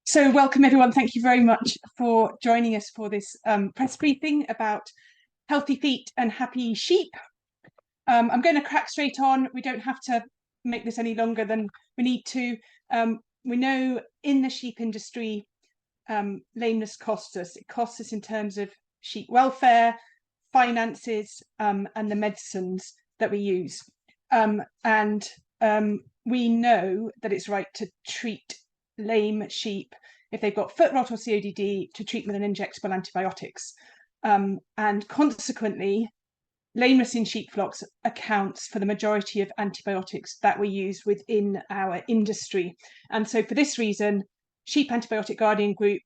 So welcome everyone. Thank you very much for joining us for this press briefing about healthy feet and happy sheep. I'm going to crack straight on. We don't have to make this any longer than we need to. We know in the sheep industry, lameness costs us. It costs us in terms of sheep welfare, finances, and the medicines that we use. We know that it's right to treat lame sheep if they've got foot rot or CODD to treat with an injectable antibiotics. And consequently, lameness in sheep flocks accounts for the majority of antibiotics that we use within our industry. And so for this reason, Sheep Antibiotic Guardian Group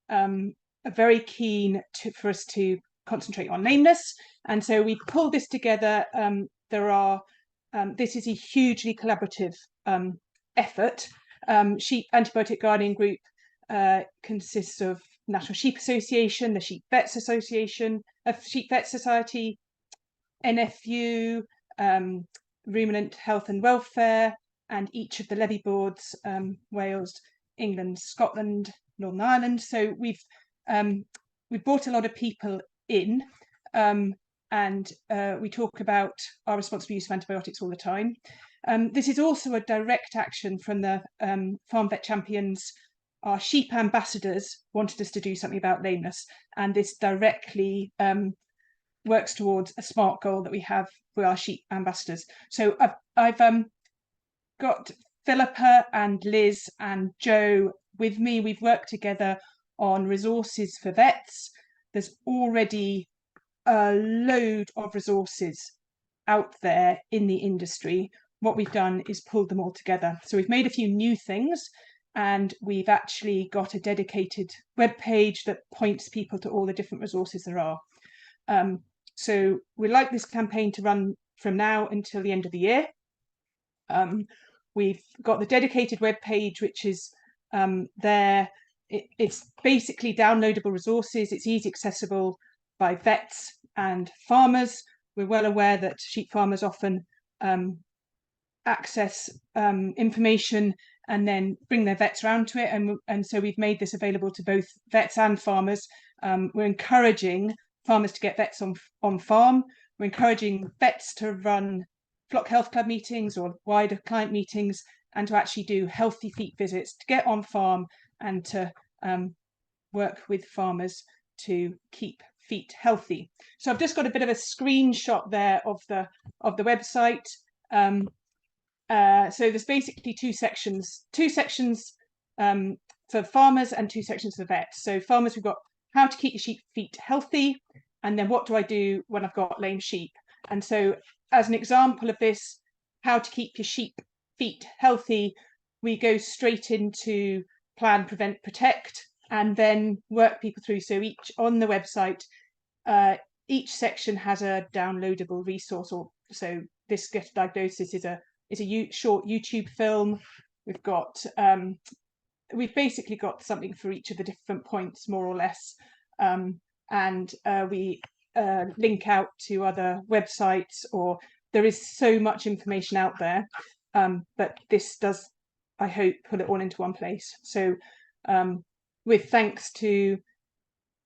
are very keen for us to concentrate on lameness. And so we pulled this together. This is a hugely collaborative effort. Sheep Antibiotic Guardian Group consists of National Sheep Association, the Sheep Vets Association, Sheep Vet Society, NFU, Ruminant Health and Welfare, and each of the levy boards, Wales, England, Scotland, Northern Ireland. So we've brought a lot of people in, and we talk about our responsible use of antibiotics all the time. This is also a direct action from the Farm Vet Champions. Our sheep ambassadors wanted us to do something about lameness, and this directly works towards a SMART goal that we have with our sheep ambassadors. So I've got Philippa and Liz and Joe with me. We've worked together on resources for vets. There's already a load of resources out there in the industry. What we've done is pulled them all together. So we've made a few new things, and we've actually got a dedicated web page that points people to all the different resources there are. So we'd like this campaign to run from now until the end of the year. We've got the dedicated web page, which is there. It's basically downloadable resources. It's easy accessible by vets and farmers. We're well aware that sheep farmers often access information and then bring their vets around to it. And so we've made this available to both vets and farmers. We're encouraging farmers to get vets on farm. We're encouraging vets to run flock health club meetings or wider client meetings, and to actually do healthy feet visits, to get on farm and to work with farmers to keep feet healthy. So I've just got a bit of a screenshot there of the website. So there's basically two sections for farmers and two sections for vets. So farmers, we've got how to keep your sheep feet healthy, and then what do I do when I've got lame sheep? And so as an example of this, how to keep your sheep feet healthy, we go straight into plan, prevent, protect, and then work people through. So each on the website, each section has a downloadable resource. Or so this Get a Diagnosis is a short YouTube film. We've basically got something for each of the different points, more or less, and we link out to other websites, or there is so much information out there, but this does, I hope, put it all into one place. So with thanks to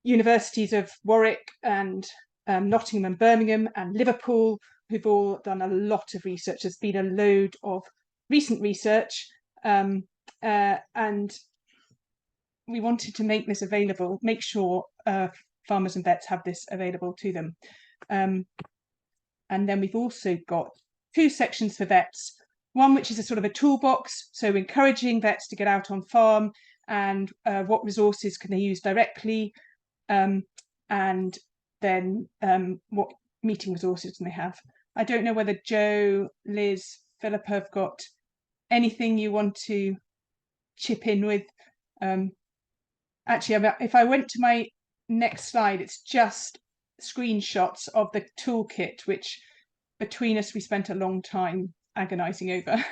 universities of Warwick and Nottingham and Birmingham and Liverpool, who've all done a lot of research. There's been a load of recent research, and we wanted to make this available, make sure farmers and vets have this available to them. And then we've also got two sections for vets, one which is a sort of a toolbox, so encouraging vets to get out on farm and what resources can they use directly, and then what meeting resources can they have. I don't know whether Joe, Liz, Philippa have got anything you want to chip in with. Actually, if I went to my next slide, it's just screenshots of the toolkit, which between us we spent a long time agonizing over.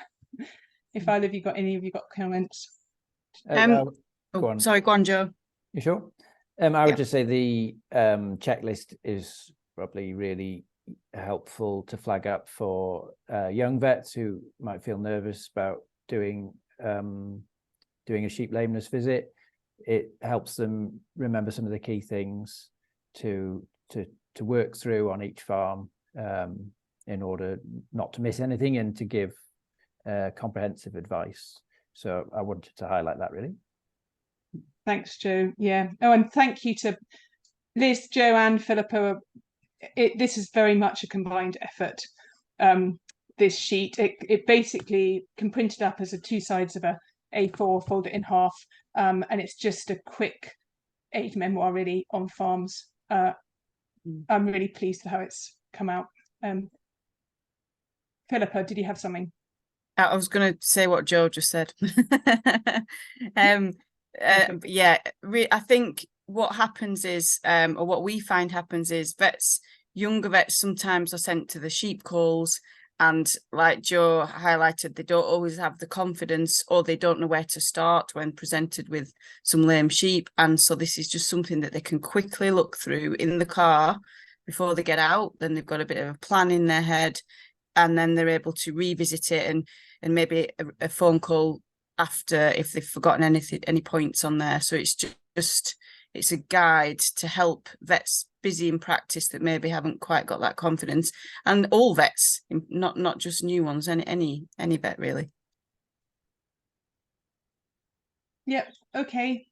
If either of you got comments? Go on. Sorry, go on, Joe. You sure? I would just say the checklist is probably really helpful to flag up for young vets who might feel nervous about doing a sheep lameness visit. it helps them remember some of the key things to work through on each farm, in order not to miss anything and to give comprehensive advice. So I wanted to highlight that, really. Thanks, Joe. Yeah. Oh, and thank you to Liz, Joe, and Philippa. This is very much a combined effort. This sheet, it basically can print it up as 2 sides of a A4, fold it in half, and it's just a quick aid memoir, really, on farms. I'm really pleased with how it's come out. Philippa, did you have something? I was going to say what Joe just said. Yeah, I think what happens is, or what we find happens is, younger vets sometimes are sent to the sheep calls, and like Joe highlighted, they don't always have the confidence, or they don't know where to start when presented with some lame sheep. And so this is just something that they can quickly look through in the car before they get out. Then they've got a bit of a plan in their head, and then they're able to revisit it and maybe a phone call after if they've forgotten any points on there. So it's just it's a guide to help vets busy in practice that maybe haven't quite got that confidence, and all vets, not just new ones, any vet really. Yep. Okay.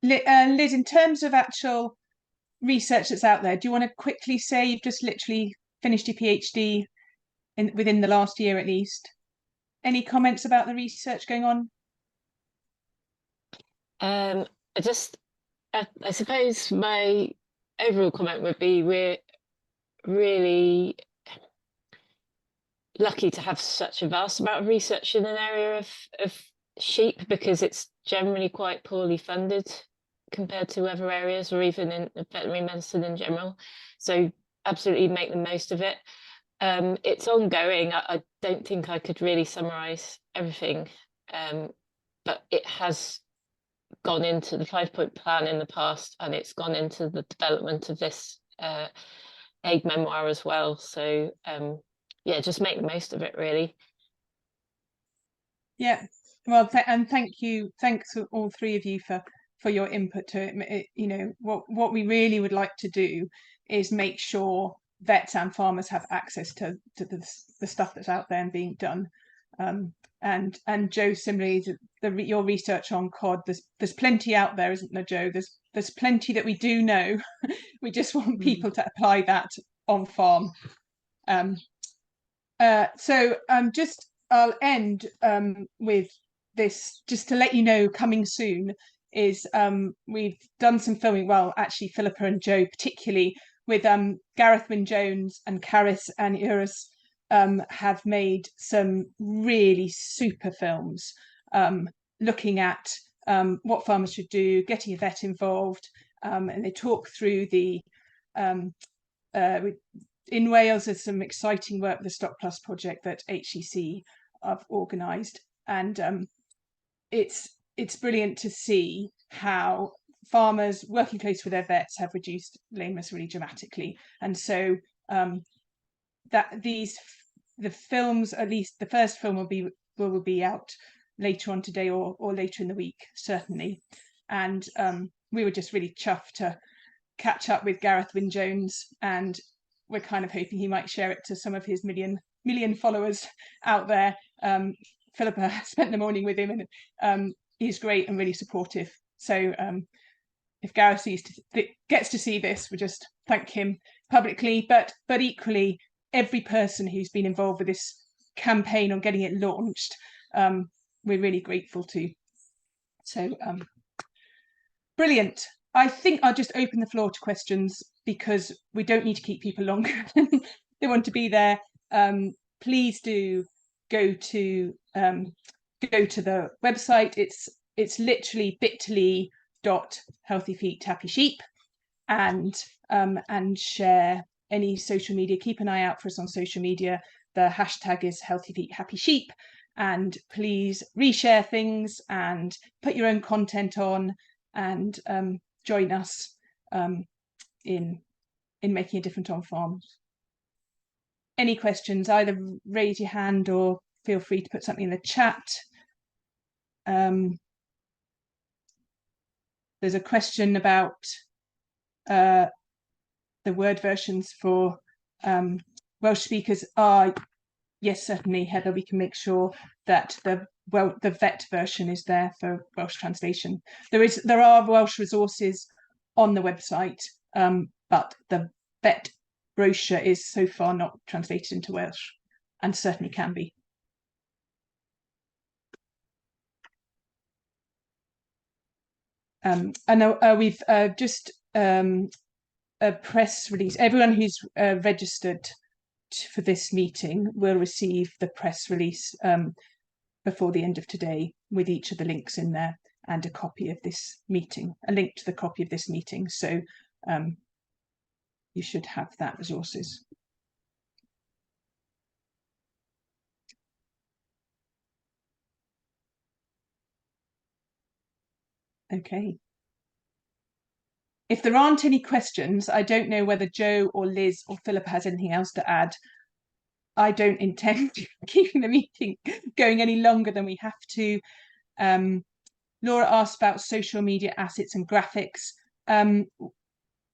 Liz, in terms of actual research that's out there, do you want to quickly say you've just literally finished your PhD within the last year at least? Any comments about the research going on? I suppose my overall comment would be we're really lucky to have such a vast amount of research in an area of sheep, because it's generally quite poorly funded compared to other areas, or even in veterinary medicine in general. So absolutely make the most of it. It's ongoing. I don't think I could really summarize everything, but it has gone into the 5-point plan in the past, and it's gone into the development of this aid memoir as well. So yeah, just make the most of it, really. Yeah, well, and thanks to all 3 of you for your input to it. You know, what we really would like to do is make sure vets and farmers have access to the stuff that's out there and being done. And Joe, similarly, your research on cod, there's plenty out there, isn't there, Joe? There's plenty that we do know. We just want people to apply that on farm. So I'll end with this, just to let you know, coming soon is we've done some filming. Well, actually, Philippa and Joe particularly, with Gareth Wyn-Jones and Caris and Eurus, have made some really super films looking at what farmers should do, getting a vet involved, and they talk through the in Wales there's some exciting work with the Stock Plus project that HCC have organised, and it's brilliant to see how farmers working close with their vets have reduced lameness really dramatically. And so the films, at least the first film, will be out later on today or later in the week, certainly. And we were just really chuffed to catch up with Gareth Wyn-Jones, and we're kind of hoping he might share it to some of his million followers out there. Philippa spent the morning with him, and he's great and really supportive. So if Gareth gets to see this, we just thank him publicly, but equally every person who's been involved with this campaign on getting it launched, we're really grateful to. So brilliant. I think I'll just open the floor to questions, because we don't need to keep people longer than they want to be there. Please do go to the website. It's literally bit.ly.healthyfeethappysheep, and share any social media. Keep an eye out for us on social media. The hashtag is healthyfeethappysheep, and please reshare things and put your own content on, and join us in making a difference on farms. Any questions, either raise your hand or feel free to put something in the chat. There's a question about the word versions for Welsh speakers. Yes, certainly, Heather, we can make sure that the vet version is there for Welsh translation. There are Welsh resources on the website, but the vet brochure is so far not translated into Welsh, and certainly can be. And we've just a press release. Everyone who's registered for this meeting will receive the press release before the end of today, with each of the links in there and a copy of this meeting, a link to the copy of this meeting. So you should have that resources. Okay. If there aren't any questions, I don't know whether Joe or Liz or Philippa has anything else to add. I don't intend keeping the meeting going any longer than we have to. Laura asked about social media assets and graphics.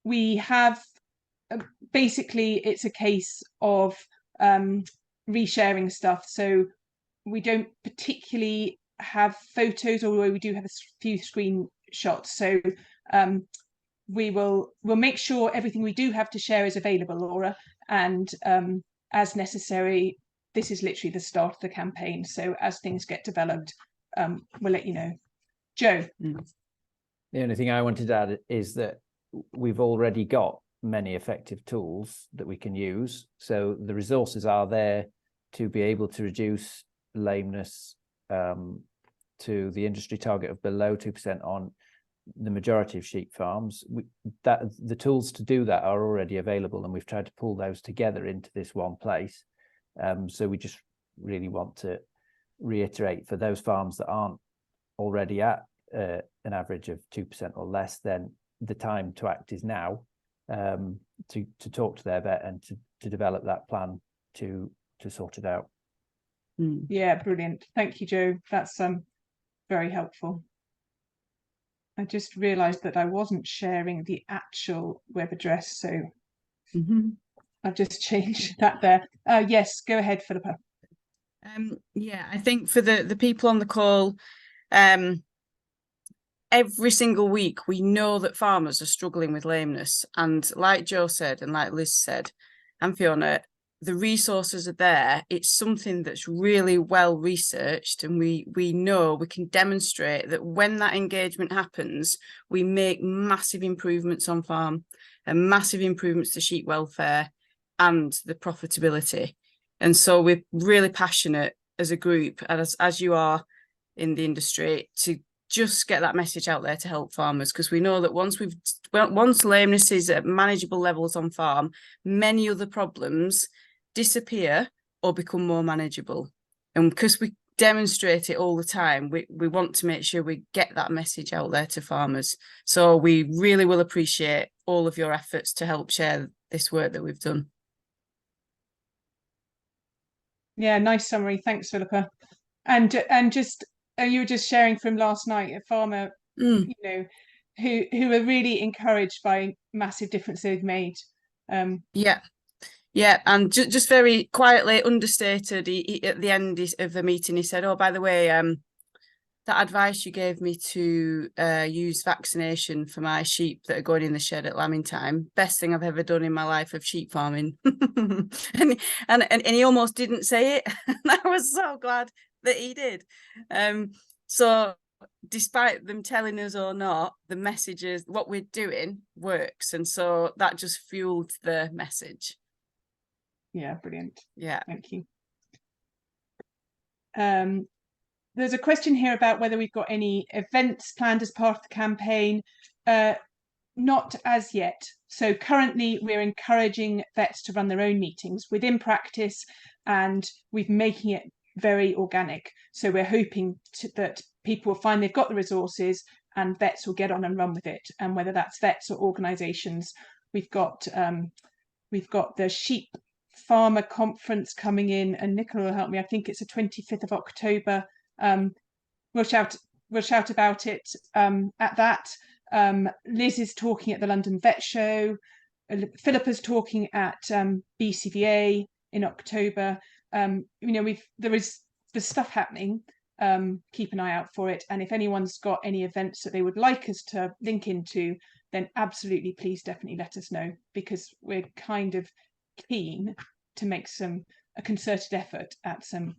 We have, basically, it's a case of resharing stuff. So we don't particularly have photos, although we do have a few screenshots. So we'll make sure everything we do have to share is available, Laura, and as necessary. This is literally the start of the campaign, so as things get developed, we'll let you know. Joe. The only thing I wanted to add is that we've already got many effective tools that we can use, so the resources are there to be able to reduce lameness to the industry target of below 2% on the majority of sheep farms. The tools to do that are already available, and we've tried to pull those together into this one place. So we just really want to reiterate, for those farms that aren't already at an average of 2% or less, then the time to act is now, to talk to their vet and to develop that plan to sort it out. Yeah, brilliant. Thank you, Joe. That's very helpful. I just realised that I wasn't sharing the actual web address, so I've just changed that there. Yes, go ahead, Philippa. Yeah, I think for the people on the call, every single week we know that farmers are struggling with lameness, and like Joe said, and like Liz said, and Fiona, the resources are there. It's something that's really well researched, and we know we can demonstrate that when that engagement happens, we make massive improvements on farm and massive improvements to sheep welfare and the profitability. And so we're really passionate as a group, and as you are in the industry, to just get that message out there to help farmers, because we know that once lameness is at manageable levels on farm, many other problems disappear or become more manageable. And because we demonstrate it all the time, we want to make sure we get that message out there to farmers. So we really will appreciate all of your efforts to help share this work that we've done. Yeah, nice summary. Thanks, Philippa. And just you were just sharing from last night, a farmer, you know, who were really encouraged by massive difference they've made. Yeah, and just very quietly, understated, he at the end of the meeting, he said, "Oh, by the way, that advice you gave me to use vaccination for my sheep that are going in the shed at lambing time, best thing I've ever done in my life of sheep farming." and he almost didn't say it. And I was so glad that he did. So despite them telling us or not, the messages, what we're doing works. And so that just fueled the message. Yeah, brilliant. Yeah. Thank you. There's a question here about whether we've got any events planned as part of the campaign. Not as yet. So currently we're encouraging vets to run their own meetings within practice, and we're making it very organic. So we're hoping that people will find they've got the resources and vets will get on and run with it. And whether that's vets or organisations, we've got the Sheep Farmer Conference coming in, and Nicola will help me. I think it's the 25th of October. We'll shout about it at that. Liz is talking at the London Vet Show. Philippa's talking at BCVA in October. There's stuff happening. Keep an eye out for it. And if anyone's got any events that they would like us to link into, then absolutely, please definitely let us know, because we're kind of keen to make a concerted effort at some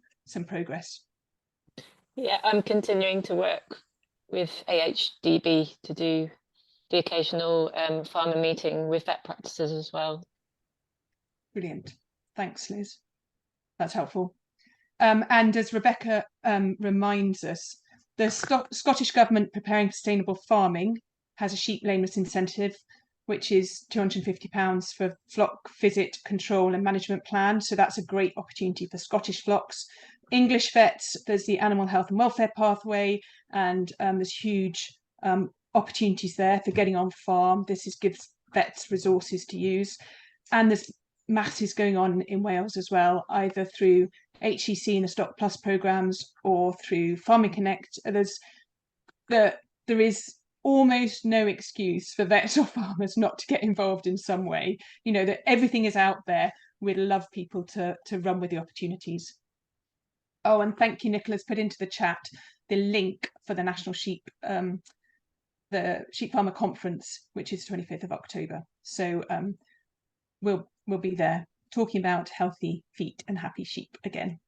progress. Yeah, I'm continuing to work with AHDB to do the occasional farmer meeting with vet practices as well. Brilliant. Thanks, Liz. That's helpful. And as Rebecca reminds us, the Scottish Government Preparing for Sustainable Farming has a sheep lameness incentive, which is £250 for flock visit control and management plan. So that's a great opportunity for Scottish flocks. English vets, there's the animal health and welfare pathway, and there's huge opportunities there for getting on farm. This gives vets resources to use. And there's masses going on in Wales as well, either through HCC and the Stock Plus programs or through Farming Connect. There is almost no excuse for vets or farmers not to get involved in some way. That everything is out there. We'd love people to run with the opportunities. Oh, and thank you, Nicola's put into the chat the link for the National Sheep, the Sheep Farmer Conference, which is 25th of October. So we'll be there talking about healthy feet and happy sheep again.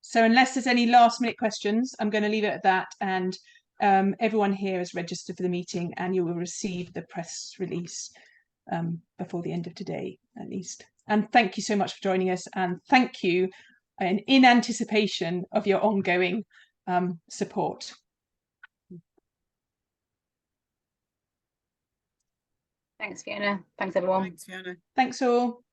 So unless there's any last minute questions, I'm going to leave it at that. And everyone here is registered for the meeting, and you will receive the press release before the end of today, at least. And thank you so much for joining us. And thank you in anticipation of your ongoing support. Thanks, Fiona. Thanks, everyone. Thanks, Fiona. Thanks all.